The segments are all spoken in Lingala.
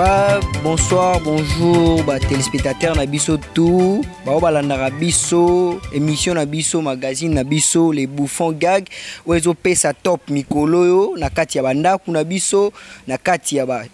va? Bonsoir, bonjour, téléspectateurs Nabiso tout. Balanda Biso, émission Nabiso, magazine Nabiso, les bouffons gag. Oezo pesa top mikolo na kati ya bandaku Nabiso, na kati ya ba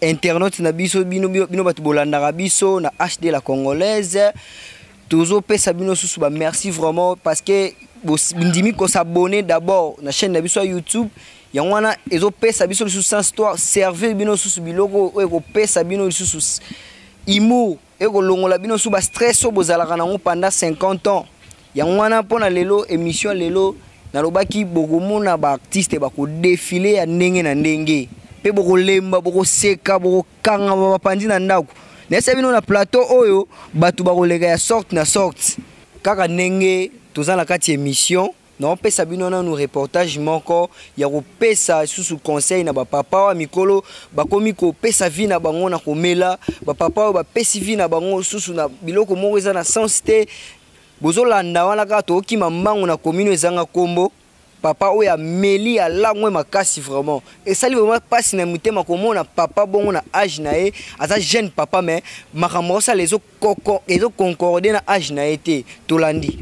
internet Nabiso bino batu bolanda Biso na HD la congolaise. Tozo pesa bino susu ba merci vraiment parce que bindimi ko s'abonner d'abord na chaîne Nabiso YouTube. Yangwana ezo pesa biso sous sans histoire servir bino sous biloko eko pesa bino sous imo eko longola bino sous ba stress o bozalaka nango pendant 50 ans. Yangwana pona lelo émission lelo na lobaki bokomona ba artiste ba ko défiler ya ndenge na ndenge pe boko lemba boko seka boko kanga ba pandi na ndako nesa bino na plateau oyo batu ba kolega ya sorte na sorte kaka ndenge tozala kati émission. Non, pesa bino na nous reportage moko ya ko pesa sous conseil na ba papa wa mikolo ba komi ko pesa vi na bango na komela ba papa ba pesi vi na bango sous na biloko moko eza na sensité bozolanda wana ka to kima mango na commune ezanga kombo papa oya meli ala ngwe makasi vraiment et ça li vraiment passe na mutema komona papa bongo na âge na e aza jeune papa mais makambo ça les koko ezo concorder na âge na été tolandi.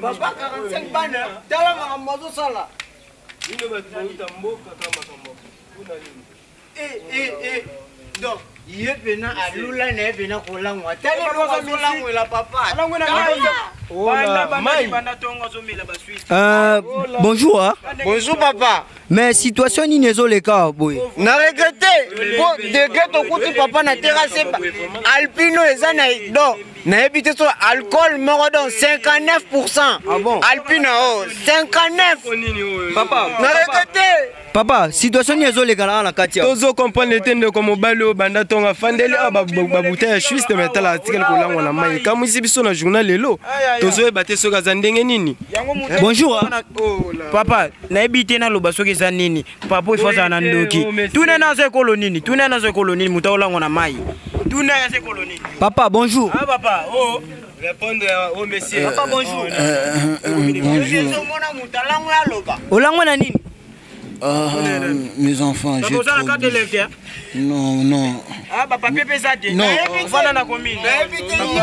Papa 45 bana, tala makambo sala. Donc, il vient à Lula ne vient ko langwa. Tala ko langwa la papa. Bonjour hein? Bonjour papa. Mais situation ni nezo le cas boy. Na regretté. Bon, de to kuti papa na terrasse Alpino ezana do. Na habité sur alcool mort dans 59%. Ah bon? Alpino 59. Papa. Na regretté. Papa, situation ni nezo le cas na katia. Tozo comprendre tende comme balo banda tonga fandeli ba bouteille juste metala article ko langwa na mai. Kamu ici biso na journal lelo. Tozo ebate soka za ndenge nini? Bonjour. Papa, na habité na loba soki za nini? Papa il faut za na ndoki. Tuna na ze kolonini, tuna na ze kolonini mutaola ngona mai. Tuna ya ze kolonini. Papa, bonjour. Ah papa, oh. Répondre au monsieur. Papa bonjour. Bonjour. Olangwa na nini? Mes enfants, j'ai trop dit. Non, non. Ah, papa, pépé ça te. Non. Voilà na commune.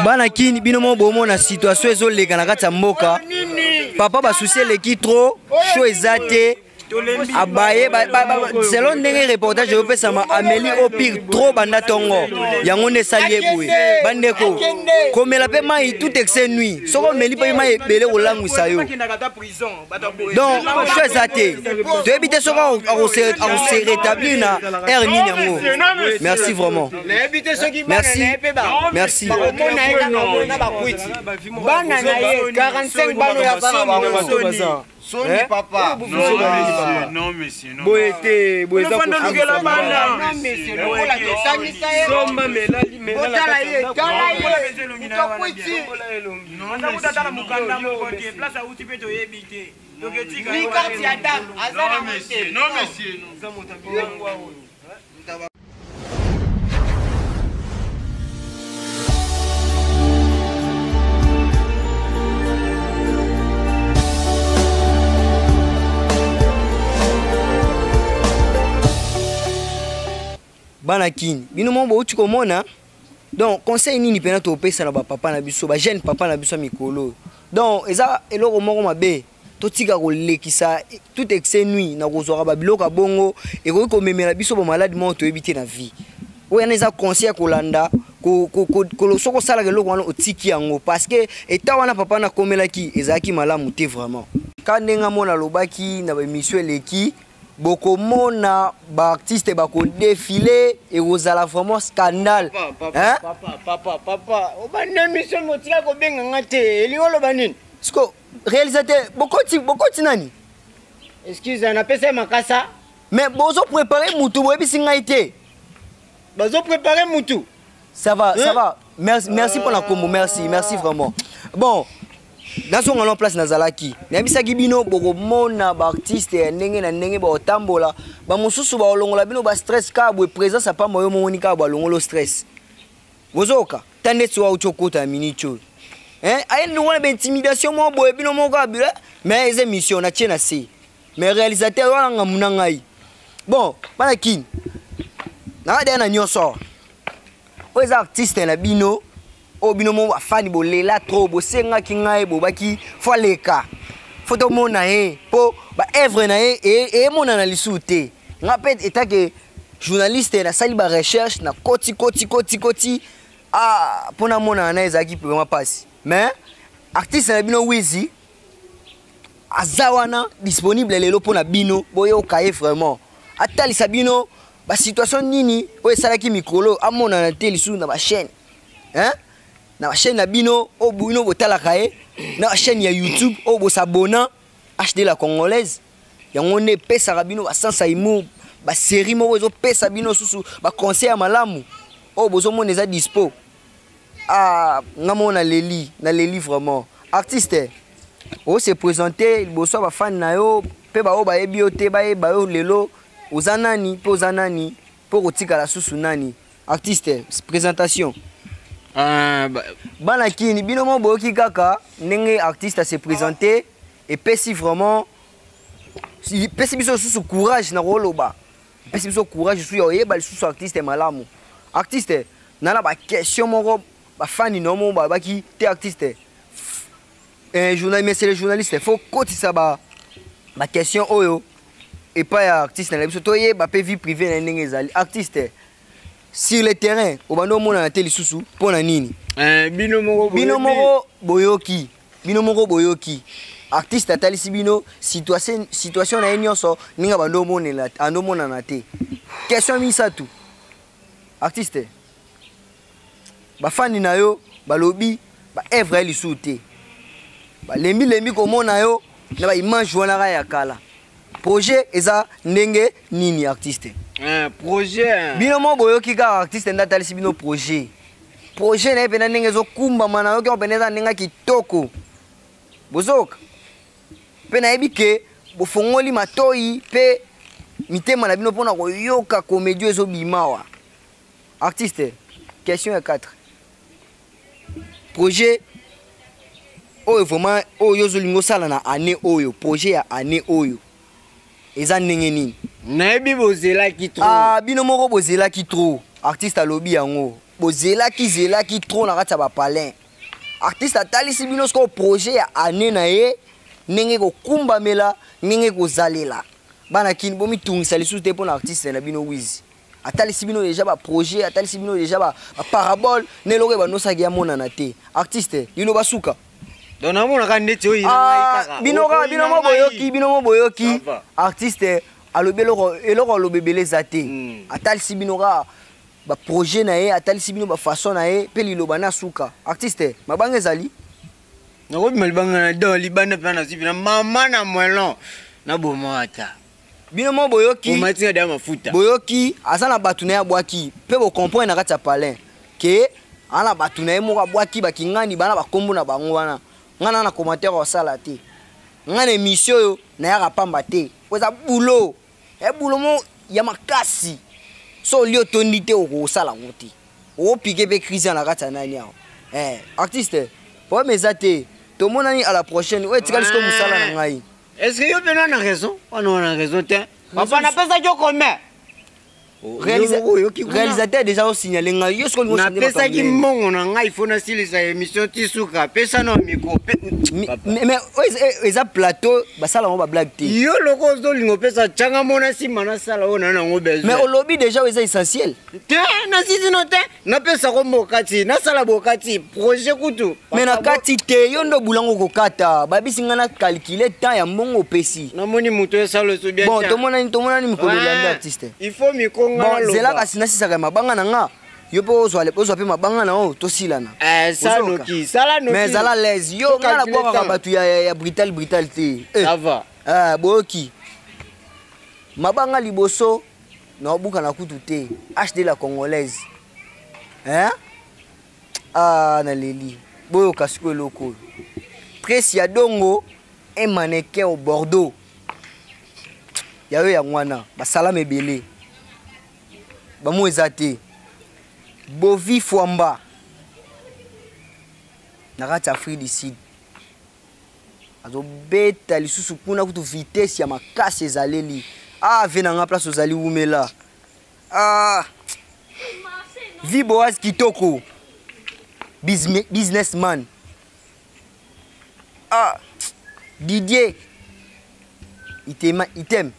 Bana kini bino mo bomo na situation ezo lega na kati ya mboka. Papa ba soucier leki trop, chaud ezate. Abaye selon ndenge reportage yo pesa ma Amélie au pire trop banda tongo yango ne salie boye bandeko komela pe mai tout excès nuit soko meli pe mai ebele kolangwisa yo donc chose ate to éviter soko on se rétablir na air nini yango merci vraiment merci merci bana na ye 45 bano ya bana Soni papa. Non, monsieur. Non, Boété, boété. Non, monsieur. Somba melali melali. Non, monsieur. Banakini bino mo bo tiko mona donc conseil nini pena to pesa na ba papa na biso ba jeune papa na biso mikolo donc eza eloko moko mabe to tika ko lekisa tout excès nuit na ko zora ba biloko bongo e ko memela biso ba malade mo to éviter na vie oya neza conseil ko landa ko lo soko sala ke loko wana otiki yango parce que eta wana papa na komelaki ezaki malamu te vraiment ka ndenga mona lobaki na ba émission leki beaucoup mona ba artiste ba ko défiler et ozala vraiment scandale papa obana mission motika ko benga ngate eliolo banini siko réalisateur bokoti nani excuse na pesa makasa mais bozo préparer mutu boyebi singa été bazo préparer mutu ça va merci pour la combo merci vraiment bon nazonga na place nazalaki nayebisaki bino bokomona baartiste ya ndenge na ndenge baotambola bamosusu baolongola bino bastress kaka boye présence apamba yo momoni kaka balongolo stress bozoka ta ndeti wa uchokota ya minute oyo aye ndongona baintimidation moko boye bino moko abile mais eza émission na tie na se mais réalisateur wana ngamu na ngai bon bana kini nakadea na nyonso oyo eza artiste na bino oyo bino mo bafani bolela trop bosengaki ngai bobaki fo aleka fo tomona ye mpo baevre na ye emonana lisusu te nga mpe etake journaliste nasali barecherche na koti mpo namonana na ye ezalaki vraiment mpasi mais artiste na bino wizi aza wana disponible lelo mpo na bino boyoka ye vraiment atalisa bino basituation nini oyo esalaki mikolo amonana te lisusu na bachaîne na bachaîne na bino oyo bino botalaka ye na bachaîne ya YouTube oyo bosabona HD la congolaise yango nde epesaka bino basansa imo basérie moko ezopesa bino susu baconseil ya malamu oyo bozomona eza dispo nga moko na leli vraiment artiste oyo se présente liboso ya bafani na yo mpe baoyo bayebi yo te bayeba yo lelo oza nani mpe oza nani mpo kotikala susu nani artiste présentation bana kini bino mo boyoki kaka ndenge artiste se présenter epesi vraiment epesi biso susu courage na koloba epesi biso courage susu ya oyeba lisusu artiste malamu artiste nana baquestion moko bafani na mo babaki te artiste mais c'est les journalistes faut kotisa baquestion oyo epai ya artiste na biso toyeba mpe vie privée na ndenge ezali artiste sur le terrain obanda omonana te lisusu mpo na nini bino moko boyoki artiste atalisi bino situation na ye nyonso ndenge bando omonana te question misatu artiste bafani na yo balobi baevre ya lisusu te balembi komona yo na baimage wana ya kala projet eza ndenge nini artiste projet bino mo boyoki kaka artiste nde atalisi bino projet na ye mpena ndenge ezokumbama na yoki mpena eza ndenge kitoko bozoka mpe nayebi ke bofongoli matoi mpe mitema na bino mpona koyoka komedio ezobimawa artiste question ya 4 projet oyo vraiment oyo ozolinga osala na année oyo projet ya année oyo eza ndenge nini nayebi bozelaki trop bino moko bozelaki trop artiste alobi yango bozelaki trop na kati ya bapalin artiste atalisi bino sikoyo projet ya année na ye ndenge kokumbamela ndenge kozalela bana kini bomitungisa lisusu te mpona artiste na bino wizi atalisi bino deja baprojet atalisi bino deja baparabole neloko banosaki yamonana te artiste lino basuka donc namonaka ndeti oyo bino mo boyoki artiste alobi eloko alobi ebele eza te atalisi bino kaka baprojet na ye atalisi bino bafaçon na ye mpe liloba na suka artiste mabanga ezali nakobima libanga na don libanda mpe nasipi na mama na mwelon na bomata bino mo boyoki aza na bato na ye abwaki mpe bocomprendre na kati ya palin ke aza na bato na ye moko abwaki bakingani bana bakombo na bango wana nga na commentaire osala te nga na émission oyo nayaka pamba te po eza bulo bulo mo ya makasi so oli otondi te okosala ngo te okopike mpe crise na kati ya nani awo artiste problème eza te tomonani à la prochaine oyo etikali siko mosala na ngai est ce que yo mpena wana raison wana raison te papa napesaki yo combien réalisateur déjà osignale ngai yo siko napesaki mbongo na ngai fo nasilisa émission tisuka pesa na miko mais eza plateau basala ngo bablague te yo loko ozolinga opesa tianga mona nsima nasala oyo na nango besoin mais olobi déjà eza essentiel te nasisino te napesako mbokati nasala bokati projet kutu mais na kati te yo ndo bulango kokata babisinga na calcule temps ya mbongo opesi namoni moto esala so bien bon tomonani mikolo elandi artiste il faut miko bon zela kasi nasisaka mabanga na nga yo mpe ozwa mpe mabanga na oyo tosilana mais ezala lese yo nga na bwakaka bato ya brital te boyoki mabanga liboso na obuka na kutu te HD la congolaise na leli boyoka siko eloko oyo Tracy Adongo, un mannequin au Bordeaux. Ya yo ya ngwana, basala mebele. Bamu ezate. Bovi Fwamba. Nakati Afrique du Sud. Azo beta lisusu kuna kutu vitesse ya makasi ezaleli. Ah, venanga place ozali umela. Ah. Viboaz Kitoko. Businessman. Ah. Didier. Item.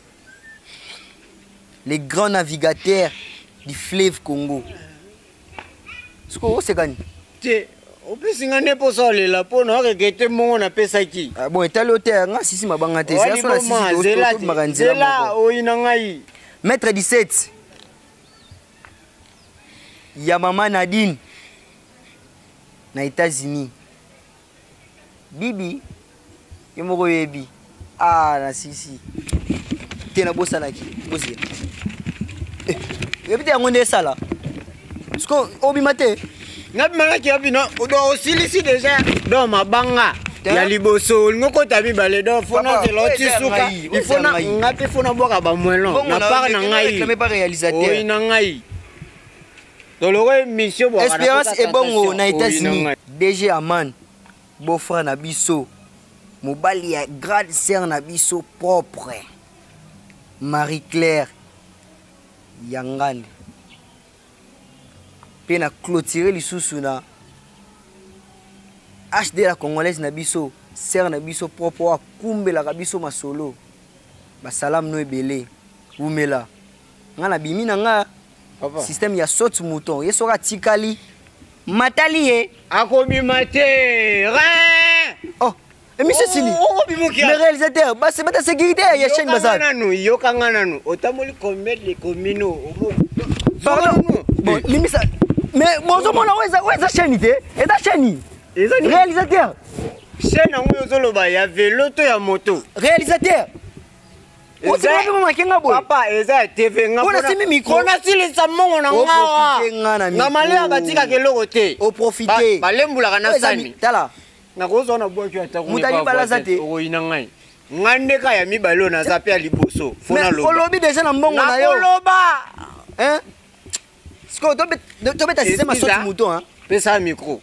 Les grands navigateurs du fleuve Congo. Ce que c'est gagné. On peut s'engager pour ça, là, pour nous regretter mon apesaki. Ah bon, t'as l'hôtel, si ma bangate, c'est là où il n'a Maître 17. Yamama Nadine. Na États-Unis. Bibi. Yomoko yebi. Ah, na sisi. Tena bossa naki. Bossi. Yebite yangonde sala. Sko obimate. Ngapi malaki yapi no do osilisi déjà do mabanga ya liboso ngoko tabi bale do fona de loti suka il faut na ngapi fona boka ba mwelo na part na ngai réclamé par réalisateur oui na ngai do loro mission bo Espérance et bongo na États-Unis DG Aman beau-frère na biso mobali ya grande sœur na biso propre Marie-Claire Yangane na clôturer lisusu na HD la congolaise na biso sœur na biso propre wa kumbela ka biso masolo ba salam no ebele umela nga na bimi na nga système ya saute mouton yesoka tikali matali ye akobima te oh et monsieur Sili le réalisateur bah c'est pas sécurité ya chaîne bazar nanu yokanga nanu otamoli combien de communes pardon bon limisa mais bonjour mon ouais chaîne et ta chaîne réalisateur chaîne ngo yozoloba ya vélo to ya moto réalisateur papa eza TV nga pona silisa mongo na ngawa na mali abatika keloko te au profiter balembulaka na sani tala nakozona bwaki atako mutali balaza te oina ngai ngandeka ya mibalo na zape ya liboso fona loba olobi déjà na mbongo na yo loba hein. Est-ce que tu as système à sauter mouton, hein? Pesa micro.